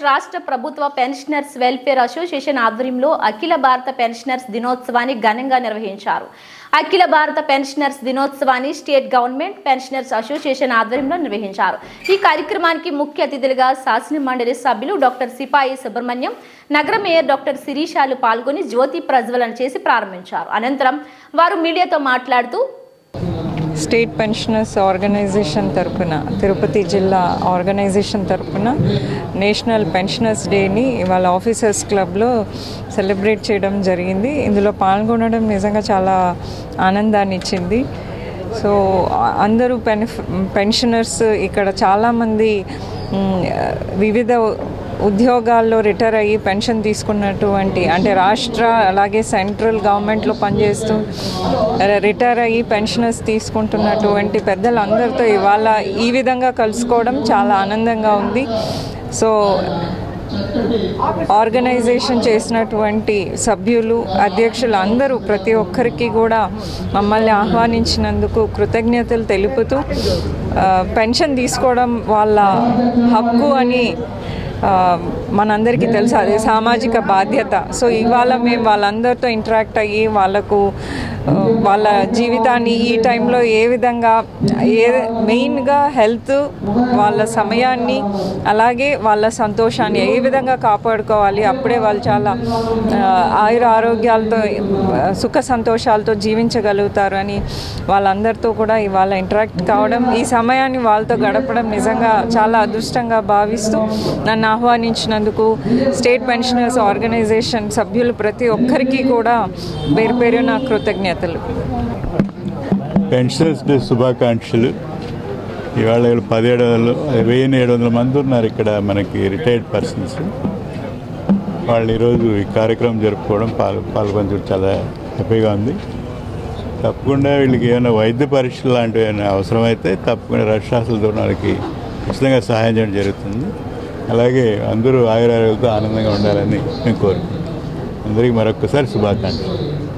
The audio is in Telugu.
రాష్ట్ర ప్రభుత్వ పెన్షనర్స్ వెల్ఫేర్ అసోసియేషన్ ఆధ్వర్యంలో అఖిల భారత పెన్షనర్స్ దినోత్సవాన్ని ఘనంగా నిర్వహించారు. అఖిల భారత పెన్షనర్స్ దినోత్సవాన్ని స్టేట్ గవర్నమెంట్ పెన్షనర్స్ అసోసియేషన్ ఆధ్వర్యంలో నిర్వహించారు. ఈ కార్యక్రమానికి ముఖ్య అతిథులుగా శాసన మండలి సభ్యులు డాక్టర్ సిపాయి సుబ్రహ్మణ్యం, నగర మేయర్ డాక్టర్ శిరీషాలు పాల్గొని జ్యోతి ప్రజ్వలన చేసి ప్రారంభించారు. అనంతరం వారు మీడియాతో మాట్లాడుతూ స్టేట్ పెన్షనర్స్ ఆర్గనైజేషన్ తరపున, తిరుపతి జిల్లా ఆర్గనైజేషన్ తరపున నేషనల్ పెన్షనర్స్ డేని ఇవాళ ఆఫీసర్స్ క్లబ్లో సెలబ్రేట్ చేయడం జరిగింది. ఇందులో పాల్గొనడం నిజంగా చాలా ఆనందాన్ని ఇచ్చింది. సో అందరూ పెన్షనర్స్ ఇక్కడ చాలామంది వివిధ ఉద్యోగాల్లో రిటైర్ అయ్యి పెన్షన్ తీసుకున్నటువంటి, అంటే రాష్ట్ర అలాగే సెంట్రల్ గవర్నమెంట్లో పనిచేస్తూ రిటైర్ అయ్యి పెన్షనర్స్ తీసుకుంటున్నటువంటి పెద్దలందరితో ఇవాళ ఈ విధంగా కలుసుకోవడం చాలా ఆనందంగా ఉంది. సో ఆర్గనైజేషన్ చేసినటువంటి సభ్యులు, అధ్యక్షులు అందరూ ప్రతి ఒక్కరికి కూడా మమ్మల్ని ఆహ్వానించినందుకు కృతజ్ఞతలు తెలుపుతూ, పెన్షన్ తీసుకోవడం వాళ్ళ హక్కు అని మనందరికీ తెలుసు, అదే సామాజిక బాధ్యత. సో ఇవాళ మేము వాళ్ళందరితో ఇంటరాక్ట్ అయ్యి వాళ్ళ జీవితాన్ని ఈ టైంలో ఏ విధంగా మెయిన్గా హెల్త్, వాళ్ళ సమయాన్ని అలాగే వాళ్ళ సంతోషాన్ని ఏ విధంగా కాపాడుకోవాలి, అప్పుడే వాళ్ళు చాలా ఆయుర ఆరోగ్యాలతో సుఖ సంతోషాలతో జీవించగలుగుతారు అని వాళ్ళందరితో కూడా ఇవాళ ఇంటరాక్ట్ కావడం, ఈ సమయాన్ని వాళ్ళతో గడపడం నిజంగా చాలా అదృష్టంగా భావిస్తూ నన్ను ఆహ్వానించినందుకు స్టేట్ పెన్షనర్స్ ఆర్గనైజేషన్ సభ్యులు ప్రతి ఒక్కరికి కూడా పేరు పేరు నా కృతజ్ఞతలు. పెన్షనర్స్ డే శుభాకాంక్షలు. ఇవాళ 1700 మంది ఉన్నారు ఇక్కడ మనకి రిటైర్డ్ పర్సన్స్. వాళ్ళు ఈరోజు ఈ కార్యక్రమం జరుపుకోవడం, పాల్గొనడం చాలా హ్యాపీగా ఉంది. తప్పకుండా వీళ్ళకి ఏమైనా వైద్య పరీక్షలు లాంటివి ఏమైనా అవసరమైతే తప్పకుండా రాష్ట్రాలతో వాళ్ళకి ఖచ్చితంగా సహాయం చేయడం జరుగుతుంది. అలాగే అందరూ ఆయురారోగ్యాలతో ఆనందంగా ఉండాలని నేను కోరుకుంటున్నాను. అందరికీ మరొకసారి శుభాకాంక్షలు.